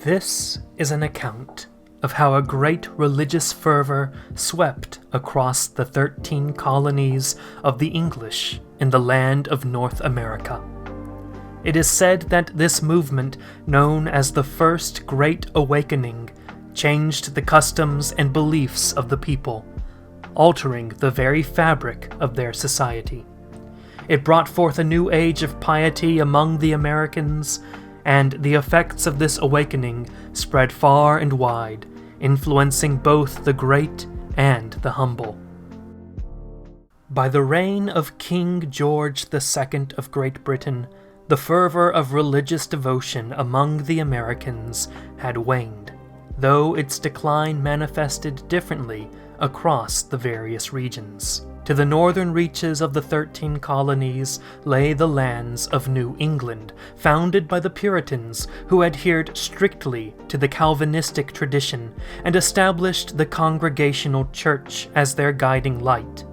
This is an account of how a great religious fervor swept across the 13 colonies of the English in the land of North America. It is said that this movement, known as the First Great Awakening, changed the customs and beliefs of the people, altering the very fabric of their society. It brought forth a new age of piety among the Americans, and the effects of this awakening spread far and wide, influencing both the great and the humble. By the reign of King George II of Great Britain, the fervor of religious devotion among the Americans had waned, though its decline manifested differently across the various regions. To the northern reaches of the 13 colonies lay the lands of New England, founded by the Puritans who adhered strictly to the Calvinistic tradition and established the Congregational Church as their guiding light.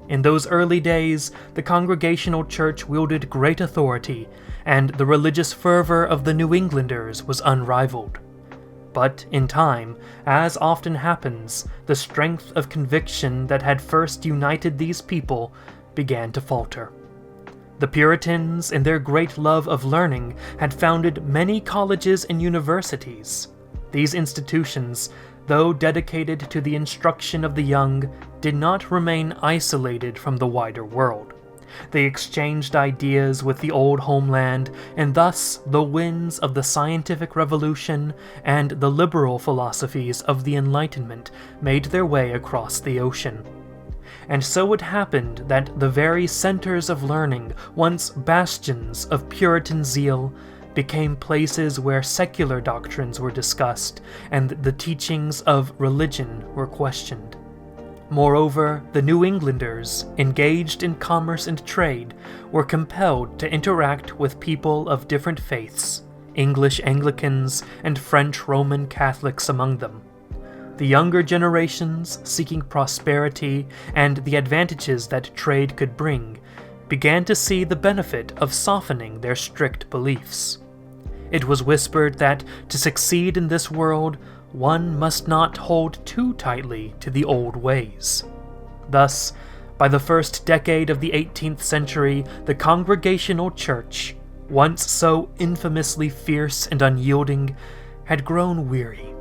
In those early days, the Congregational Church wielded great authority, and the religious fervor of the New Englanders was unrivaled. But in time, as often happens, the strength of conviction that had first united these people began to falter. The Puritans, in their great love of learning, had founded many colleges and universities. These institutions, though dedicated to the instruction of the young, did not remain isolated from the wider world. They exchanged ideas with the old homeland, and thus the winds of the scientific revolution and the liberal philosophies of the Enlightenment made their way across the ocean. And so it happened that the very centers of learning, once bastions of Puritan zeal, became places where secular doctrines were discussed and the teachings of religion were questioned. Moreover, the New Englanders, engaged in commerce and trade, were compelled to interact with people of different faiths, English Anglicans and French Roman Catholics among them. The younger generations, seeking prosperity and the advantages that trade could bring, began to see the benefit of softening their strict beliefs. It was whispered that to succeed in this world, one must not hold too tightly to the old ways. Thus, by the first decade of the 18th century, the Congregational Church, once so infamously fierce and unyielding, had grown weary.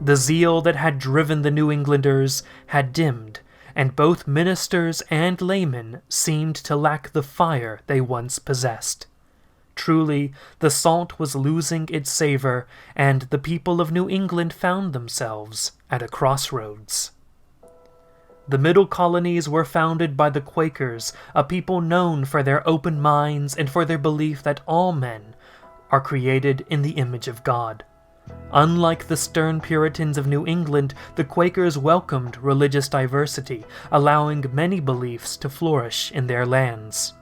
The zeal that had driven the New Englanders had dimmed, and both ministers and laymen seemed to lack the fire they once possessed. Truly, the salt was losing its savor, and the people of New England found themselves at a crossroads. The Middle Colonies were founded by the Quakers, a people known for their open minds and for their belief that all men are created in the image of God. Unlike the stern Puritans of New England, the Quakers welcomed religious diversity, allowing many beliefs to flourish in their lands.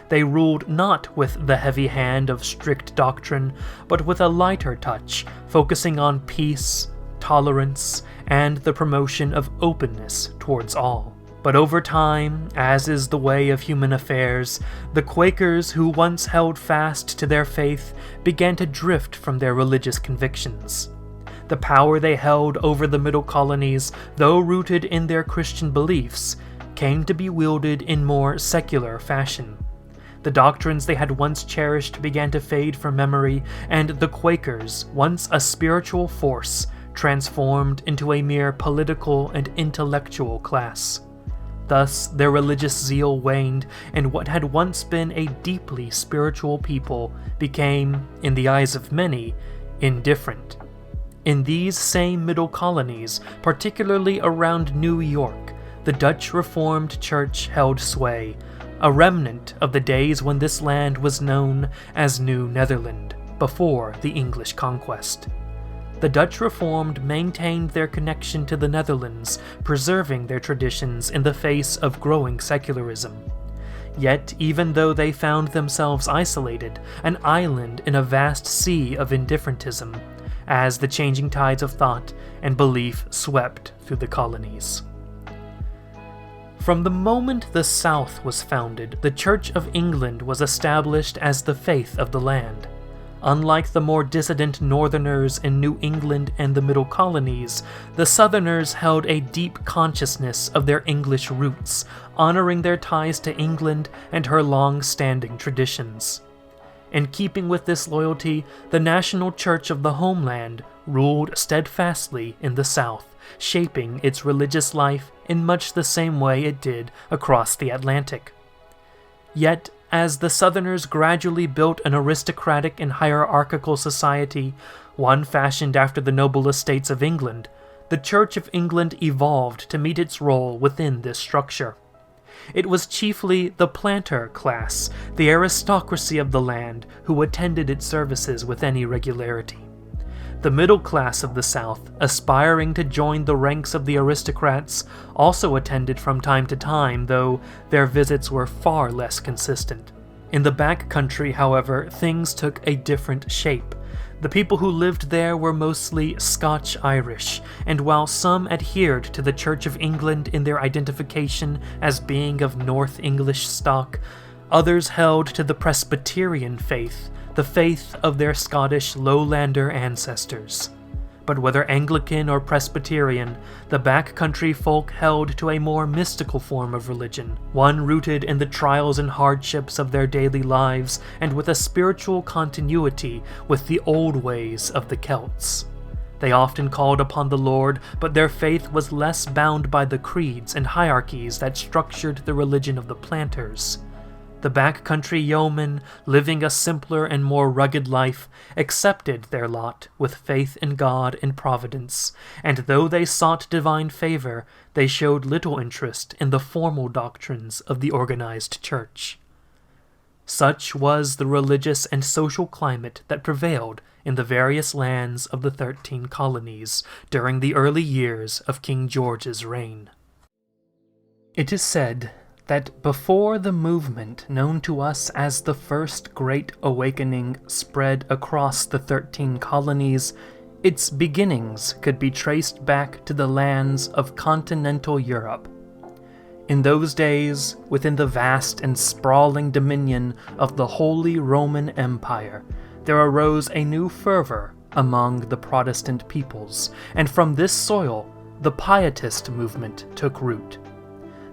They ruled not with the heavy hand of strict doctrine, but with a lighter touch, focusing on peace, tolerance, and the promotion of openness towards all. But over time, as is the way of human affairs, the Quakers who once held fast to their faith began to drift from their religious convictions. The power they held over the Middle Colonies, though rooted in their Christian beliefs, came to be wielded in more secular fashion. The doctrines they had once cherished began to fade from memory, and the Quakers, once a spiritual force, transformed into a mere political and intellectual class. Thus, their religious zeal waned, and what had once been a deeply spiritual people became, in the eyes of many, indifferent. In these same Middle Colonies, particularly around New York, the Dutch Reformed Church held sway, a remnant of the days when this land was known as New Netherland, before the English conquest. The Dutch Reformed maintained their connection to the Netherlands, preserving their traditions in the face of growing secularism. Yet, even though they found themselves isolated, an island in a vast sea of indifferentism, as the changing tides of thought and belief swept through the colonies. From the moment the South was founded, the Church of England was established as the faith of the land. Unlike the more dissident Northerners in New England and the Middle Colonies, the Southerners held a deep consciousness of their English roots, honoring their ties to England and her long-standing traditions. In keeping with this loyalty, the National Church of the homeland ruled steadfastly in the South, shaping its religious life in much the same way it did across the Atlantic. Yet, as the Southerners gradually built an aristocratic and hierarchical society, one fashioned after the noble estates of England, the Church of England evolved to meet its role within this structure. It was chiefly the planter class, the aristocracy of the land, who attended its services with any regularity. The middle class of the South, aspiring to join the ranks of the aristocrats, also attended from time to time, though their visits were far less consistent. In the back country, however, things took a different shape. The people who lived there were mostly Scotch-Irish, and while some adhered to the Church of England in their identification as being of North English stock, others held to the Presbyterian faith, the faith of their Scottish lowlander ancestors. But whether Anglican or Presbyterian, the backcountry folk held to a more mystical form of religion, one rooted in the trials and hardships of their daily lives and with a spiritual continuity with the old ways of the Celts. They often called upon the Lord, but their faith was less bound by the creeds and hierarchies that structured the religion of the planters. The backcountry yeomen, living a simpler and more rugged life, accepted their lot with faith in God and providence, and though they sought divine favor, they showed little interest in the formal doctrines of the organized church. Such was the religious and social climate that prevailed in the various lands of the 13 colonies during the early years of King George's reign. It is said that before the movement known to us as the First Great Awakening spread across the 13 colonies, its beginnings could be traced back to the lands of continental Europe. In those days, within the vast and sprawling dominion of the Holy Roman Empire, there arose a new fervor among the Protestant peoples, and from this soil, the Pietist movement took root.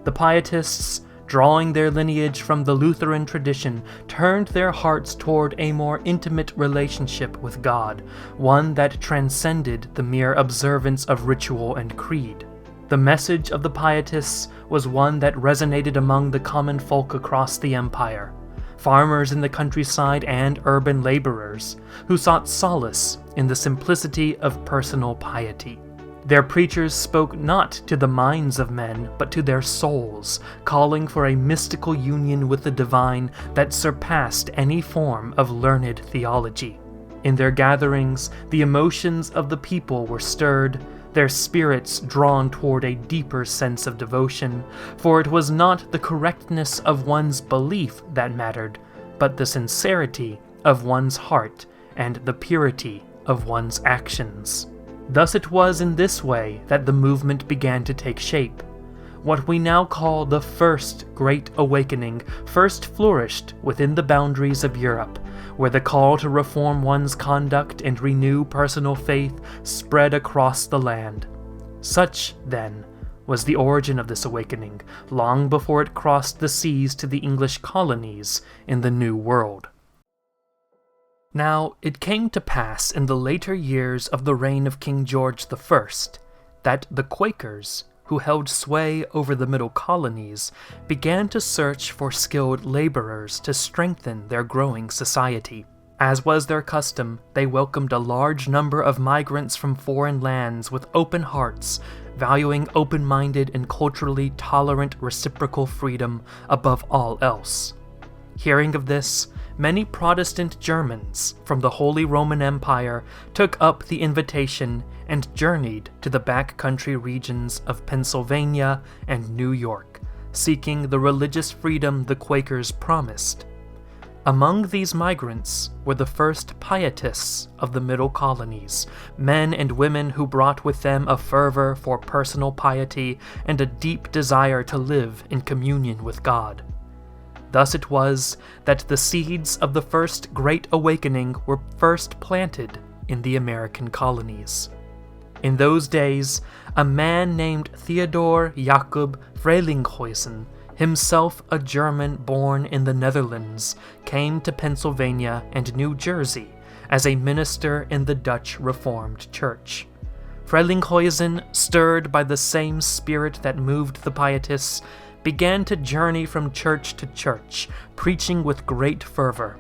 The Pietists, drawing their lineage from the Lutheran tradition, turned their hearts toward a more intimate relationship with God, one that transcended the mere observance of ritual and creed. The message of the Pietists was one that resonated among the common folk across the empire, farmers in the countryside and urban laborers, who sought solace in the simplicity of personal piety. Their preachers spoke not to the minds of men, but to their souls, calling for a mystical union with the divine that surpassed any form of learned theology. In their gatherings, the emotions of the people were stirred, their spirits drawn toward a deeper sense of devotion, for it was not the correctness of one's belief that mattered, but the sincerity of one's heart and the purity of one's actions. Thus it was in this way that the movement began to take shape. What we now call the First Great Awakening first flourished within the boundaries of Europe, where the call to reform one's conduct and renew personal faith spread across the land. Such, then, was the origin of this awakening, long before it crossed the seas to the English colonies in the New World. Now, it came to pass in the later years of the reign of King George I that the Quakers, who held sway over the Middle Colonies, began to search for skilled laborers to strengthen their growing society. As was their custom, they welcomed a large number of migrants from foreign lands with open hearts, valuing open-minded and culturally tolerant reciprocal freedom above all else. Hearing of this, many Protestant Germans from the Holy Roman Empire took up the invitation and journeyed to the backcountry regions of Pennsylvania and New York, seeking the religious freedom the Quakers promised. Among these migrants were the first Pietists of the Middle Colonies, men and women who brought with them a fervor for personal piety and a deep desire to live in communion with God. Thus it was that the seeds of the first Great Awakening were first planted in the American colonies. In those days, a man named Theodor Jakob Frelinghuysen, himself a German born in the Netherlands, came to Pennsylvania and New Jersey as a minister in the Dutch Reformed Church. Frelinghuysen, stirred by the same spirit that moved the Pietists, began to journey from church to church, preaching with great fervor.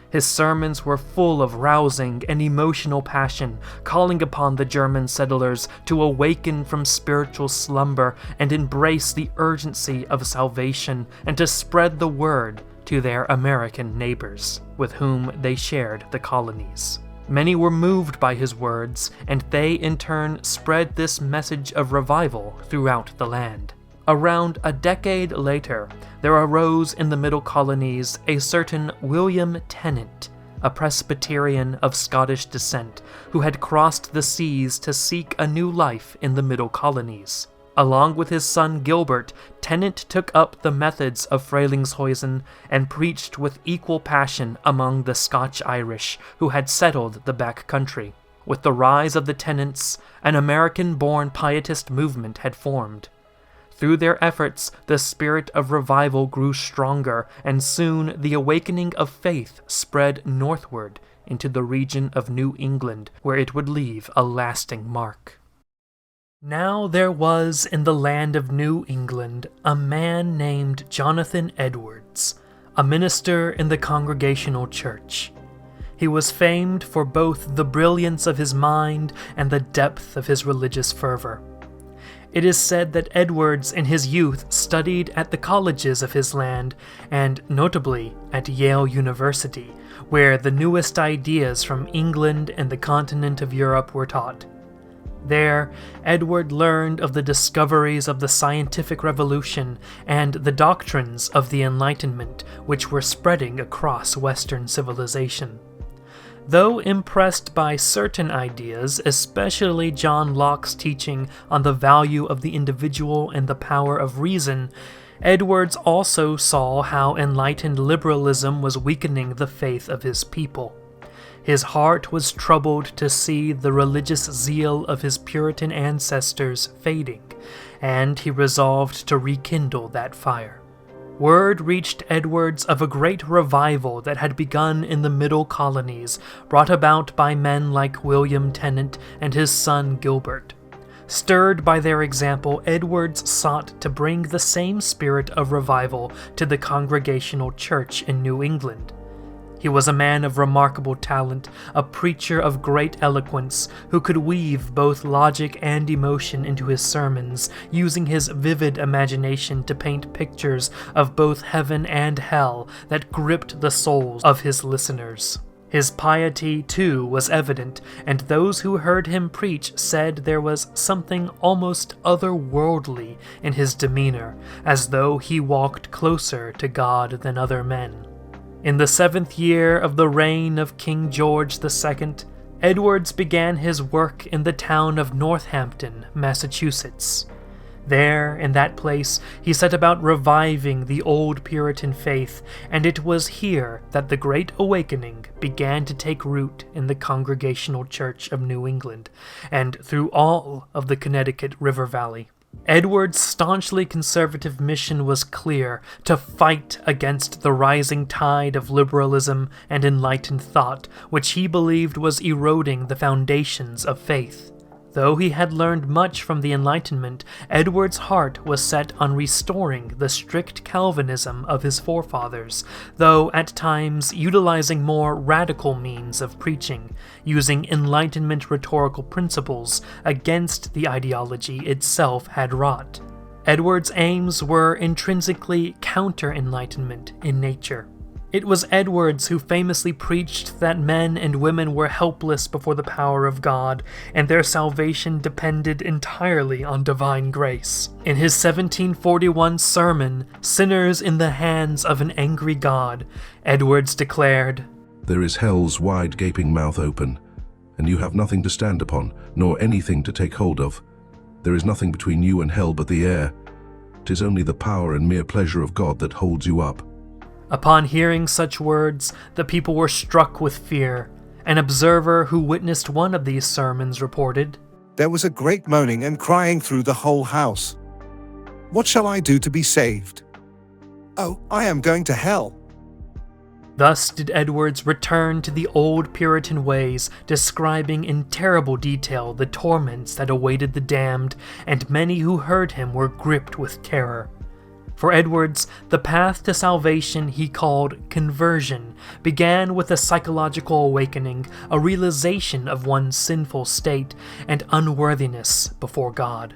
His sermons were full of rousing and emotional passion, calling upon the German settlers to awaken from spiritual slumber and embrace the urgency of salvation, and to spread the word to their American neighbors, with whom they shared the colonies. Many were moved by his words, and they in turn spread this message of revival throughout the land. Around a decade later, there arose in the Middle Colonies a certain William Tennant, a Presbyterian of Scottish descent, who had crossed the seas to seek a new life in the Middle Colonies. Along with his son Gilbert, Tennant took up the methods of Frelinghuysen and preached with equal passion among the Scotch-Irish who had settled the back country. With the rise of the Tennants, an American-born Pietist movement had formed. Through their efforts, the spirit of revival grew stronger, and soon the awakening of faith spread northward into the region of New England, where it would leave a lasting mark. Now there was in the land of New England a man named Jonathan Edwards, a minister in the Congregational Church. He was famed for both the brilliance of his mind and the depth of his religious fervor. It is said that Edwards in his youth studied at the colleges of his land, and notably at Yale University, where the newest ideas from England and the continent of Europe were taught. There, Edward learned of the discoveries of the scientific revolution and the doctrines of the Enlightenment, which were spreading across Western civilization. Though impressed by certain ideas, especially John Locke's teaching on the value of the individual and the power of reason, Edwards also saw how enlightened liberalism was weakening the faith of his people. His heart was troubled to see the religious zeal of his Puritan ancestors fading, and he resolved to rekindle that fire. Word reached Edwards of a great revival that had begun in the Middle Colonies, brought about by men like William Tennant and his son Gilbert. Stirred by their example, Edwards sought to bring the same spirit of revival to the Congregational Church in New England. He was a man of remarkable talent, a preacher of great eloquence, who could weave both logic and emotion into his sermons, using his vivid imagination to paint pictures of both heaven and hell that gripped the souls of his listeners. His piety, too, was evident, and those who heard him preach said there was something almost otherworldly in his demeanor, as though he walked closer to God than other men. In the 7th year of the reign of King George II, Edwards began his work in the town of Northampton, Massachusetts. There, in that place, he set about reviving the old Puritan faith, and it was here that the Great Awakening began to take root in the Congregational Church of New England, and through all of the Connecticut River Valley. Edwards' staunchly conservative mission was clear: to fight against the rising tide of liberalism and enlightened thought, which he believed was eroding the foundations of faith. Though he had learned much from the Enlightenment, Edwards' heart was set on restoring the strict Calvinism of his forefathers, though at times utilizing more radical means of preaching, using Enlightenment rhetorical principles against the ideology itself had wrought. Edwards' aims were intrinsically counter-Enlightenment in nature. It was Edwards who famously preached that men and women were helpless before the power of God, and their salvation depended entirely on divine grace. In his 1741 sermon, "Sinners in the Hands of an Angry God," Edwards declared, "There is hell's wide gaping mouth open, and you have nothing to stand upon, nor anything to take hold of. There is nothing between you and hell but the air. 'Tis only the power and mere pleasure of God that holds you up." Upon hearing such words, the people were struck with fear. An observer who witnessed one of these sermons reported, "There was a great moaning and crying through the whole house. What shall I do to be saved? Oh, I am going to hell." Thus did Edwards return to the old Puritan ways, describing in terrible detail the torments that awaited the damned, and many who heard him were gripped with terror. For Edwards, the path to salvation he called conversion began with a psychological awakening, a realization of one's sinful state and unworthiness before God.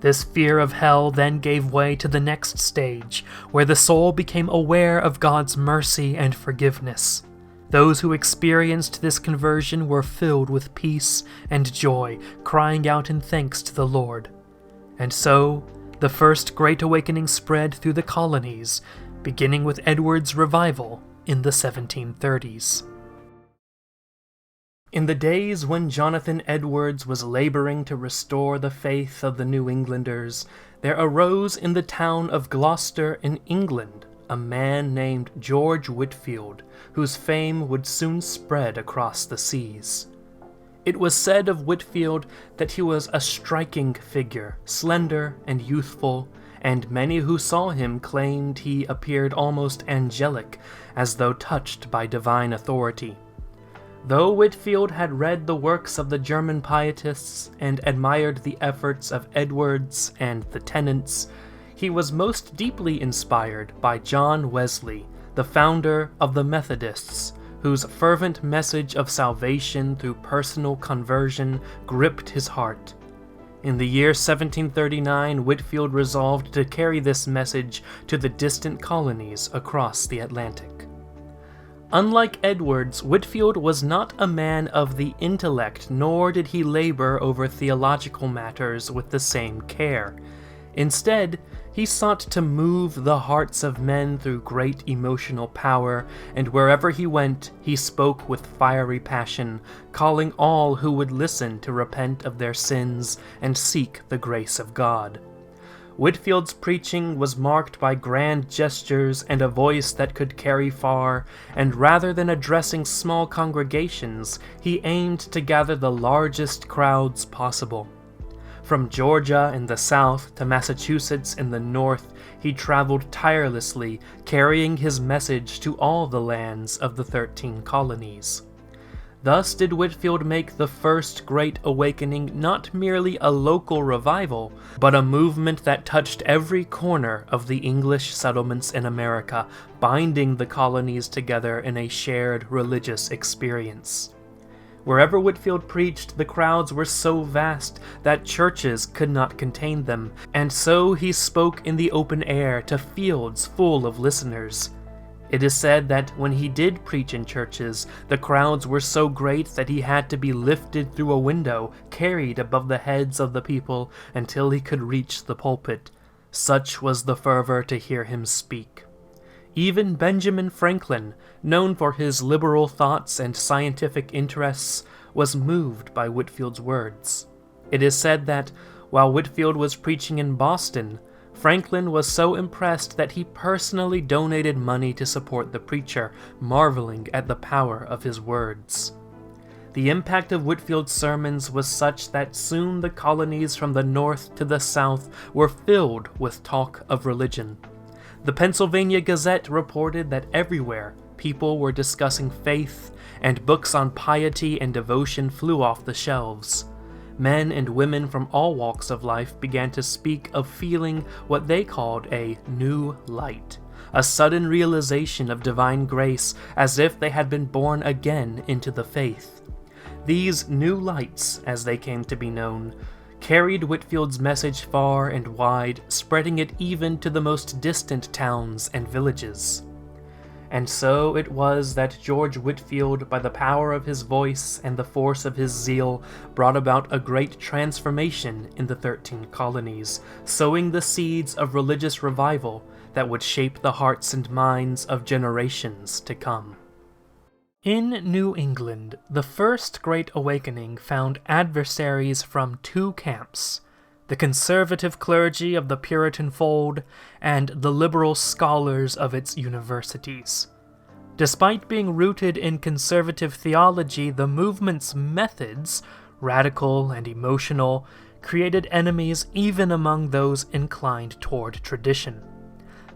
This fear of hell then gave way to the next stage, where the soul became aware of God's mercy and forgiveness. Those who experienced this conversion were filled with peace and joy, crying out in thanks to the Lord. And so, the first Great Awakening spread through the colonies, beginning with Edward's revival in the 1730s. In the days when Jonathan Edwards was laboring to restore the faith of the New Englanders, there arose in the town of Gloucester in England a man named George Whitefield, whose fame would soon spread across the seas. It was said of Whitefield that he was a striking figure, slender and youthful, and many who saw him claimed he appeared almost angelic, as though touched by divine authority. Though Whitefield had read the works of the German pietists and admired the efforts of Edwards and the Tenants, he was most deeply inspired by John Wesley, the founder of the Methodists, whose fervent message of salvation through personal conversion gripped his heart. In the year 1739, Whitefield resolved to carry this message to the distant colonies across the Atlantic. Unlike Edwards, Whitefield was not a man of the intellect, nor did he labor over theological matters with the same care. Instead, he sought to move the hearts of men through great emotional power, and wherever he went, he spoke with fiery passion, calling all who would listen to repent of their sins and seek the grace of God. Whitefield's preaching was marked by grand gestures and a voice that could carry far, and rather than addressing small congregations, he aimed to gather the largest crowds possible. From Georgia in the south to Massachusetts in the north, he traveled tirelessly, carrying his message to all the lands of the 13 colonies. Thus did Whitefield make the first Great Awakening not merely a local revival, but a movement that touched every corner of the English settlements in America, binding the colonies together in a shared religious experience. Wherever Whitefield preached, the crowds were so vast that churches could not contain them, and so he spoke in the open air to fields full of listeners. It is said that when he did preach in churches, the crowds were so great that he had to be lifted through a window, carried above the heads of the people until he could reach the pulpit. Such was the fervor to hear him speak. Even Benjamin Franklin, known for his liberal thoughts and scientific interests, was moved by Whitefield's words. It is said that, while Whitefield was preaching in Boston, Franklin was so impressed that he personally donated money to support the preacher, marveling at the power of his words. The impact of Whitefield's sermons was such that soon the colonies from the north to the south were filled with talk of religion. The Pennsylvania Gazette reported that everywhere people were discussing faith, and books on piety and devotion flew off the shelves. Men and women from all walks of life began to speak of feeling what they called a new light, a sudden realization of divine grace, as if they had been born again into the faith. These new lights, as they came to be known, carried Whitefield's message far and wide, spreading it even to the most distant towns and villages. And so it was that George Whitefield, by the power of his voice and the force of his zeal, brought about a great transformation in the 13 colonies, sowing the seeds of religious revival that would shape the hearts and minds of generations to come. In New England, the First Great Awakening found adversaries from two camps. the conservative clergy of the Puritan fold, and the liberal scholars of its universities. Despite being rooted in conservative theology, the movement's methods, radical and emotional, created enemies even among those inclined toward tradition.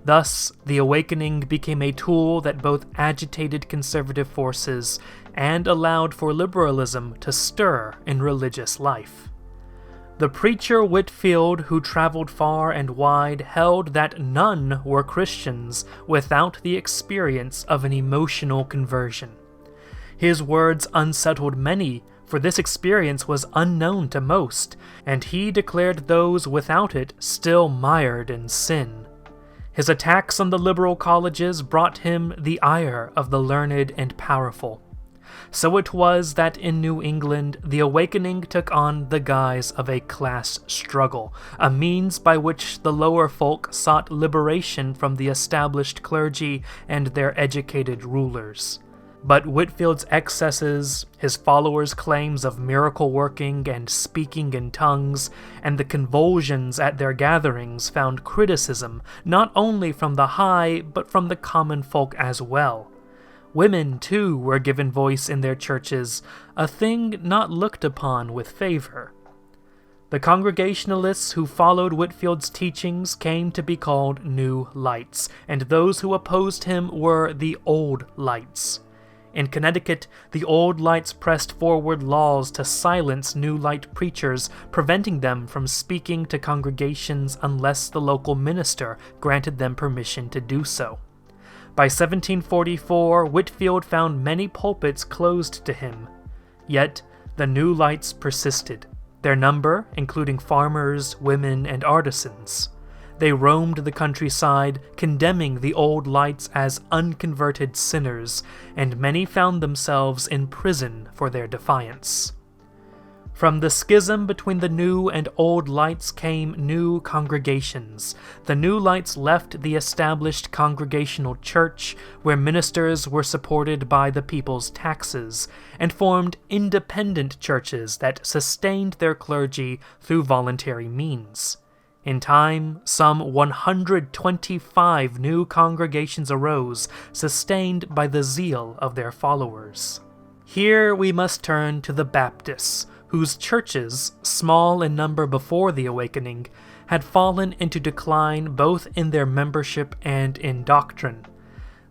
Thus, the Awakening became a tool that both agitated conservative forces and allowed for liberalism to stir in religious life. The preacher Whitefield, who traveled far and wide, held that none were Christians without the experience of an emotional conversion. His words unsettled many, for this experience was unknown to most, and he declared those without it still mired in sin. His attacks on the liberal colleges brought him the ire of the learned and powerful. So it was that in New England, the Awakening took on the guise of a class struggle, a means by which the lower folk sought liberation from the established clergy and their educated rulers. But Whitefield's excesses, his followers' claims of miracle working and speaking in tongues, and the convulsions at their gatherings found criticism not only from the high, but from the common folk as well. Women, too, were given voice in their churches, a thing not looked upon with favor. The Congregationalists who followed Whitefield's teachings came to be called New Lights, and those who opposed him were the Old Lights. In Connecticut, the Old Lights pressed forward laws to silence New Light preachers, preventing them from speaking to congregations unless the local minister granted them permission to do so. By 1744, Whitefield found many pulpits closed to him. Yet, the New Lights persisted, their number including farmers, women, and artisans. They roamed the countryside, condemning the Old Lights as unconverted sinners, and many found themselves in prison for their defiance. From the schism between the New and Old Lights came new congregations. The New Lights left the established Congregational Church, where ministers were supported by the people's taxes, and formed independent churches that sustained their clergy through voluntary means. In time, some 125 new congregations arose, sustained by the zeal of their followers. Here we must turn to the Baptists, whose churches, small in number before the Awakening, had fallen into decline both in their membership and in doctrine.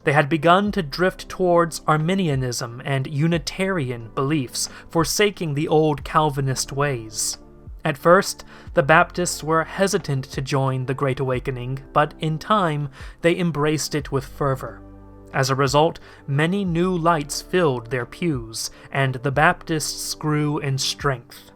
They had begun to drift towards Arminianism and Unitarian beliefs, forsaking the old Calvinist ways. At first, the Baptists were hesitant to join the Great Awakening, but in time, they embraced it with fervor. As a result, many New Lights filled their pews, and the Baptists grew in strength.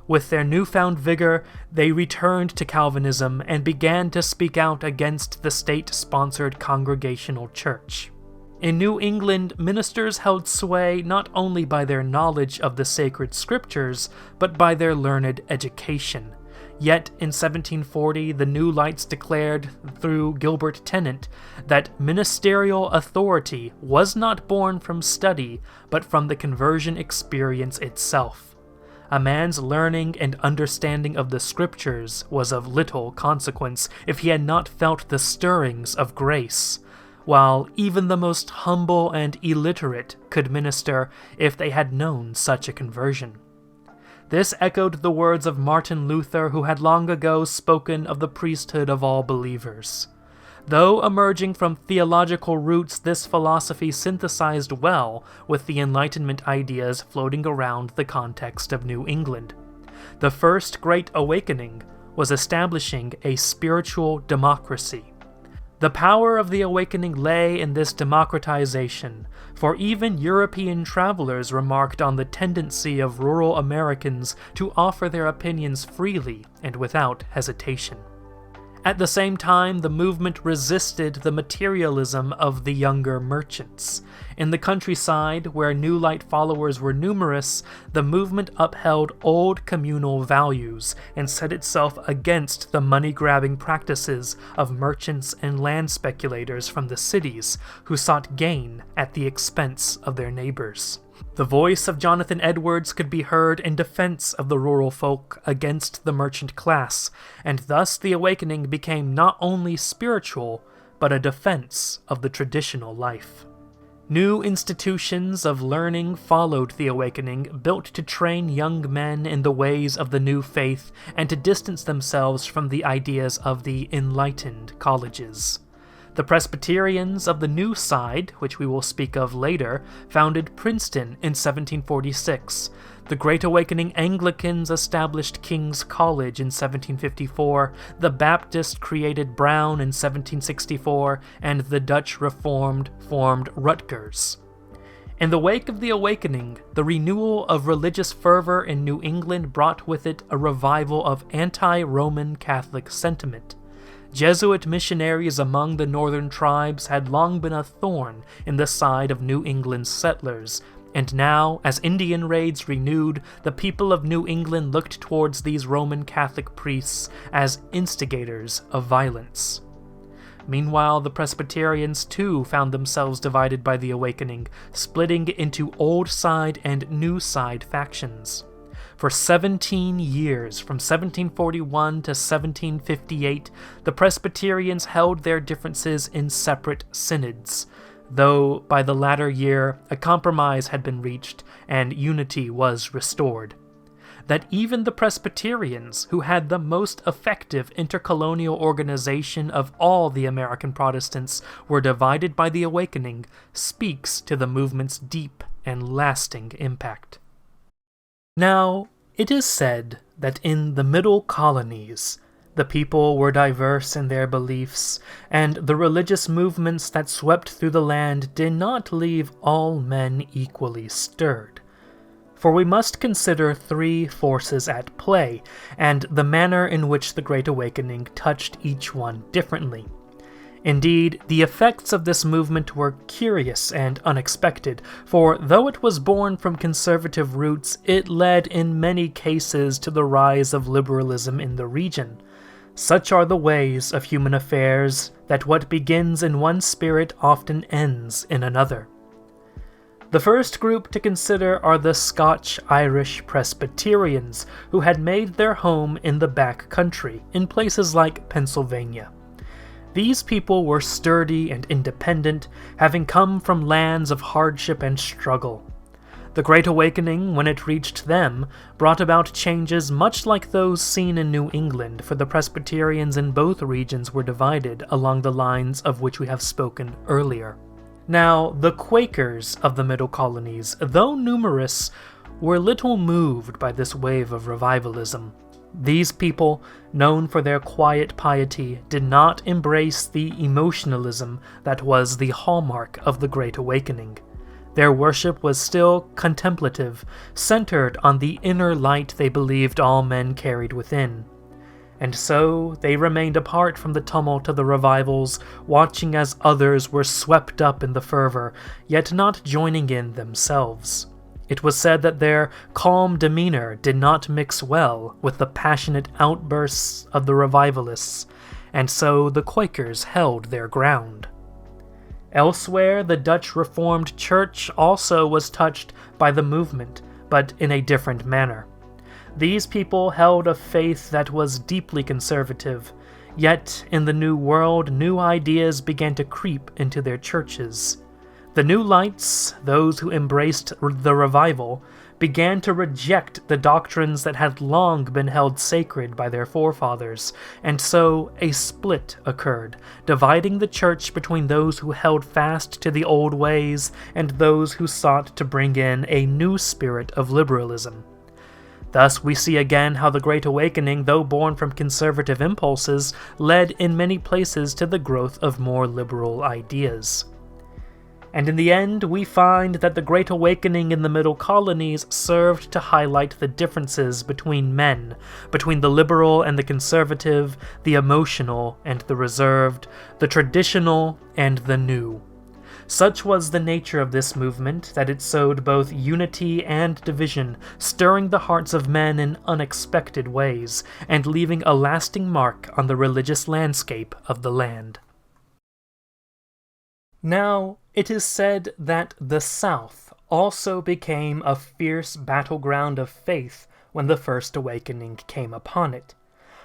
With their newfound vigor, they returned to Calvinism and began to speak out against the state-sponsored Congregational Church. In New England, ministers held sway not only by their knowledge of the sacred scriptures, but by their learned education. Yet in 1740, the New Lights declared, through Gilbert Tennant, that ministerial authority was not born from study, but from the conversion experience itself. A man's learning and understanding of the scriptures was of little consequence if he had not felt the stirrings of grace, while even the most humble and illiterate could minister if they had known such a conversion. This echoed the words of Martin Luther, who had long ago spoken of the priesthood of all believers. Though emerging from theological roots, this philosophy synthesized well with the Enlightenment ideas floating around the context of New England. The first Great Awakening was establishing a spiritual democracy. The power of the Awakening lay in this democratization, for even European travelers remarked on the tendency of rural Americans to offer their opinions freely and without hesitation. At the same time, the movement resisted the materialism of the younger merchants. In the countryside, where New Light followers were numerous, the movement upheld old communal values and set itself against the money-grabbing practices of merchants and land speculators from the cities who sought gain at the expense of their neighbors. The voice of Jonathan Edwards could be heard in defense of the rural folk against the merchant class, and thus the awakening became not only spiritual, but a defense of the traditional life. New institutions of learning followed the awakening, built to train young men in the ways of the new faith and to distance themselves from the ideas of the enlightened colleges. The Presbyterians of the New Side, which we will speak of later, founded Princeton in 1746. The Great Awakening Anglicans established King's College in 1754, the Baptists created Brown in 1764, and the Dutch Reformed formed Rutgers. In the wake of the awakening, the renewal of religious fervor in New England brought with it a revival of anti-Roman Catholic sentiment. Jesuit missionaries among the northern tribes had long been a thorn in the side of New England's settlers, and now, as Indian raids renewed, the people of New England looked towards these Roman Catholic priests as instigators of violence. Meanwhile, the Presbyterians too found themselves divided by the awakening, splitting into Old Side and New Side factions. For 17 years, from 1741 to 1758, the Presbyterians held their differences in separate synods, though by the latter year a compromise had been reached and unity was restored. That even the Presbyterians, who had the most effective intercolonial organization of all the American Protestants, were divided by the awakening, speaks to the movement's deep and lasting impact. Now, it is said that in the Middle Colonies, the people were diverse in their beliefs, and the religious movements that swept through the land did not leave all men equally stirred. For we must consider three forces at play, and the manner in which the Great Awakening touched each one differently. Indeed, the effects of this movement were curious and unexpected, for though it was born from conservative roots, it led in many cases to the rise of liberalism in the region. Such are the ways of human affairs, that what begins in one spirit often ends in another. The first group to consider are the Scotch-Irish Presbyterians, who had made their home in the back country, in places like Pennsylvania. These people were sturdy and independent, having come from lands of hardship and struggle. The Great Awakening, when it reached them, brought about changes much like those seen in New England, for the Presbyterians in both regions were divided along the lines of which we have spoken earlier. Now, the Quakers of the Middle Colonies, though numerous, were little moved by this wave of revivalism. These people, known for their quiet piety, did not embrace the emotionalism that was the hallmark of the Great Awakening. Their worship was still contemplative, centered on the inner light they believed all men carried within. And so they remained apart from the tumult of the revivals, watching as others were swept up in the fervor, yet not joining in themselves. It was said that their calm demeanor did not mix well with the passionate outbursts of the revivalists, and so the Quakers held their ground. Elsewhere, the Dutch Reformed Church also was touched by the movement, but in a different manner. These people held a faith that was deeply conservative, yet in the New World, new ideas began to creep into their churches. The New Lights, those who embraced the revival, began to reject the doctrines that had long been held sacred by their forefathers, and so a split occurred, dividing the church between those who held fast to the old ways and those who sought to bring in a new spirit of liberalism. Thus we see again how the Great Awakening, though born from conservative impulses, led in many places to the growth of more liberal ideas. And in the end, we find that the Great Awakening in the Middle Colonies served to highlight the differences between men, between the liberal and the conservative, the emotional and the reserved, the traditional and the new. Such was the nature of this movement that it sowed both unity and division, stirring the hearts of men in unexpected ways, and leaving a lasting mark on the religious landscape of the land. Now, it is said that the South also became a fierce battleground of faith when the First Awakening came upon it.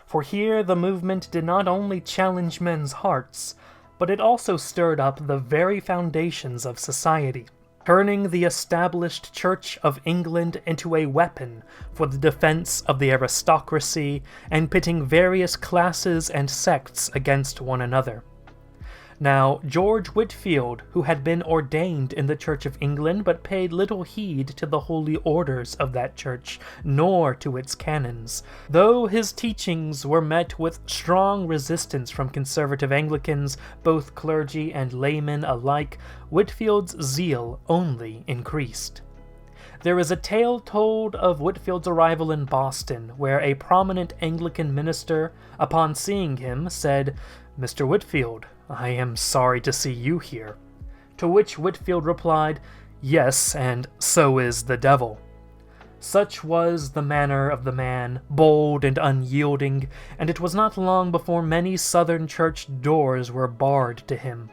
For here the movement did not only challenge men's hearts, but it also stirred up the very foundations of society, turning the established Church of England into a weapon for the defense of the aristocracy and pitting various classes and sects against one another. Now, George Whitefield, who had been ordained in the Church of England but paid little heed to the holy orders of that church, nor to its canons, though his teachings were met with strong resistance from conservative Anglicans, both clergy and laymen alike, Whitefield's zeal only increased. There is a tale told of Whitefield's arrival in Boston, where a prominent Anglican minister, upon seeing him, said, "Mr. Whitefield, I am sorry to see you here." To which Whitefield replied, "Yes, and so is the devil." Such was the manner of the man, bold and unyielding, and it was not long before many Southern church doors were barred to him.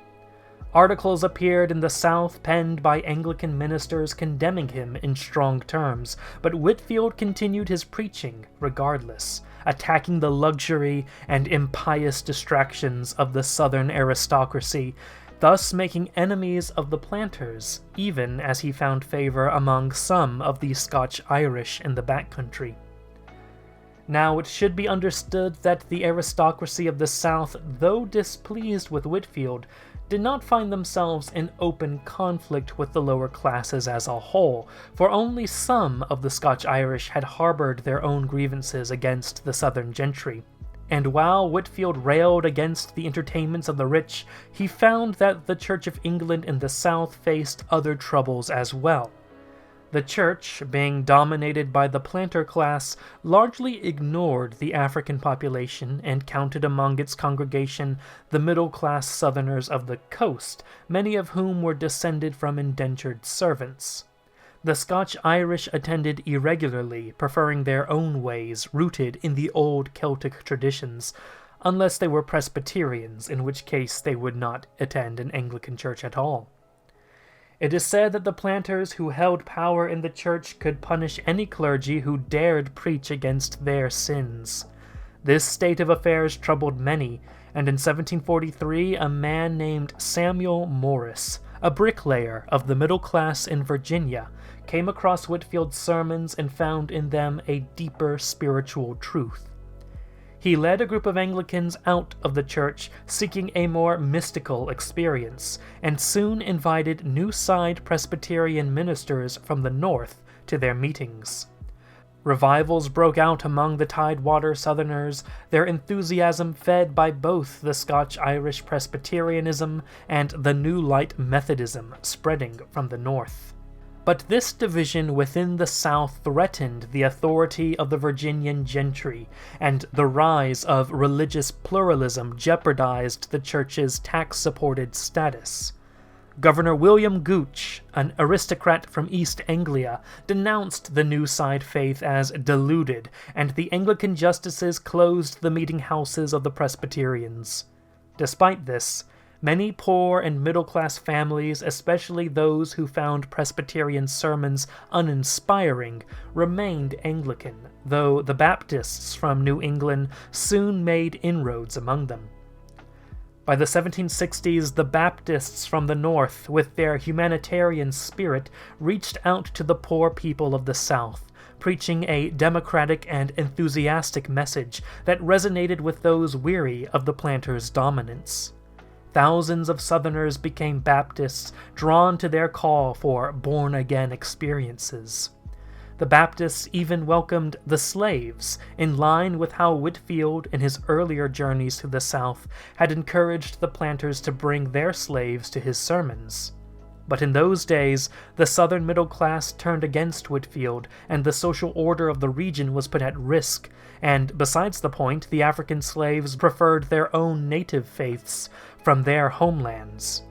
Articles appeared in the South penned by Anglican ministers condemning him in strong terms, but Whitefield continued his preaching regardless, attacking the luxury and impious distractions of the Southern aristocracy, thus making enemies of the planters, even as he found favor among some of the Scotch-Irish in the back country. Now it should be understood that the aristocracy of the South, though displeased with Whitefield, did not find themselves in open conflict with the lower classes as a whole, for only some of the Scotch-Irish had harbored their own grievances against the Southern gentry. And while Whitefield railed against the entertainments of the rich, he found that the Church of England in the South faced other troubles as well. The church, being dominated by the planter class, largely ignored the African population and counted among its congregation the middle-class Southerners of the coast, many of whom were descended from indentured servants. The Scotch-Irish attended irregularly, preferring their own ways rooted in the old Celtic traditions, unless they were Presbyterians, in which case they would not attend an Anglican church at all. It is said that the planters who held power in the church could punish any clergy who dared preach against their sins. This state of affairs troubled many, and in 1743 a man named Samuel Morris, a bricklayer of the middle class in Virginia, came across Whitefield's sermons and found in them a deeper spiritual truth. He led a group of Anglicans out of the church, seeking a more mystical experience, and soon invited new side Presbyterian ministers from the north to their meetings. Revivals broke out among the Tidewater Southerners, their enthusiasm fed by both the Scotch-Irish Presbyterianism and the New Light Methodism spreading from the north. But this division within the South threatened the authority of the Virginian gentry, and the rise of religious pluralism jeopardized the church's tax-supported status. Governor William Gooch, an aristocrat from East Anglia, denounced the new side faith as deluded, and the Anglican justices closed the meeting houses of the Presbyterians. Despite this, many poor and middle-class families, especially those who found Presbyterian sermons uninspiring, remained Anglican, though the Baptists from New England soon made inroads among them. By the 1760s, the Baptists from the North, with their humanitarian spirit, reached out to the poor people of the South, preaching a democratic and enthusiastic message that resonated with those weary of the planters' dominance. Thousands of Southerners became Baptists, drawn to their call for born-again experiences. The Baptists even welcomed the slaves, in line with how Whitefield, in his earlier journeys to the South, had encouraged the planters to bring their slaves to his sermons. But in those days, the Southern middle class turned against Whitefield, and the social order of the region was put at risk, and besides the point, the African slaves preferred their own native faiths from their homelands.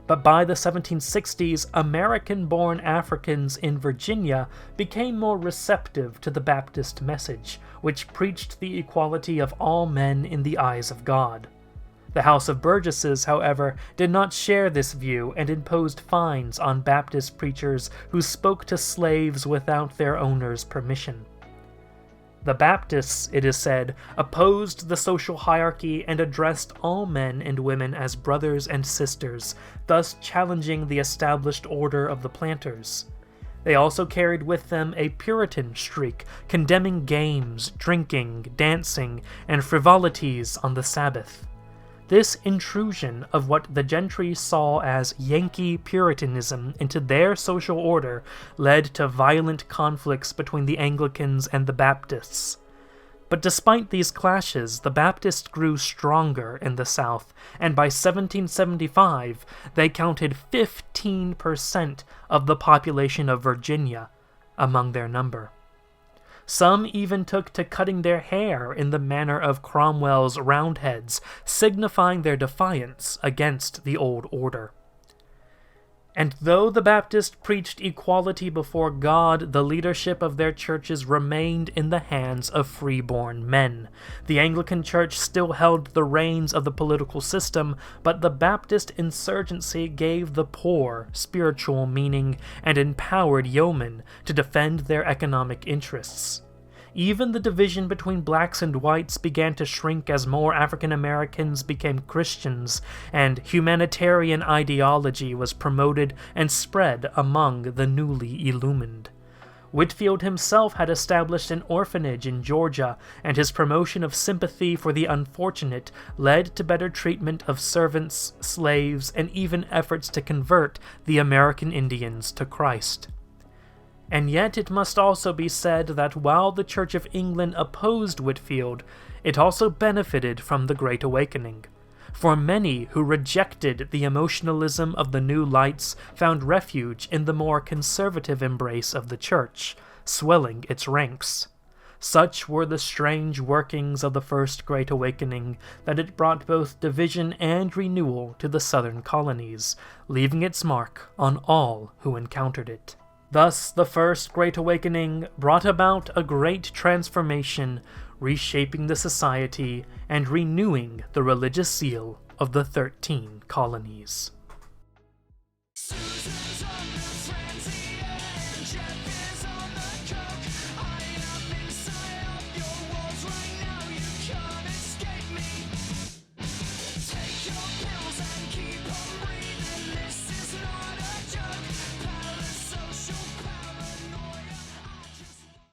But by the 1760s, American-born Africans in Virginia became more receptive to the Baptist message, which preached the equality of all men in the eyes of God. The House of Burgesses, however, did not share this view and imposed fines on Baptist preachers who spoke to slaves without their owners' permission. The Baptists, it is said, opposed the social hierarchy and addressed all men and women as brothers and sisters, thus challenging the established order of the planters. They also carried with them a Puritan streak, condemning games, drinking, dancing, and frivolities on the Sabbath. This intrusion of what the gentry saw as Yankee Puritanism into their social order led to violent conflicts between the Anglicans and the Baptists. But despite these clashes, the Baptists grew stronger in the South, and by 1775 they counted 15% of the population of Virginia among their number. Some even took to cutting their hair in the manner of Cromwell's Roundheads, signifying their defiance against the old order. And though the Baptists preached equality before God, the leadership of their churches remained in the hands of freeborn men. The Anglican Church still held the reins of the political system, but the Baptist insurgency gave the poor spiritual meaning and empowered yeomen to defend their economic interests. Even the division between blacks and whites began to shrink as more African Americans became Christians, and humanitarian ideology was promoted and spread among the newly illumined. Whitefield himself had established an orphanage in Georgia, and his promotion of sympathy for the unfortunate led to better treatment of servants, slaves, and even efforts to convert the American Indians to Christ. And yet it must also be said that while the Church of England opposed Whitefield, it also benefited from the Great Awakening. For many who rejected the emotionalism of the New Lights found refuge in the more conservative embrace of the Church, swelling its ranks. Such were the strange workings of the First Great Awakening that it brought both division and renewal to the southern colonies, leaving its mark on all who encountered it. Thus, the First Great Awakening brought about a great transformation, reshaping the society and renewing the religious zeal of the 13 colonies.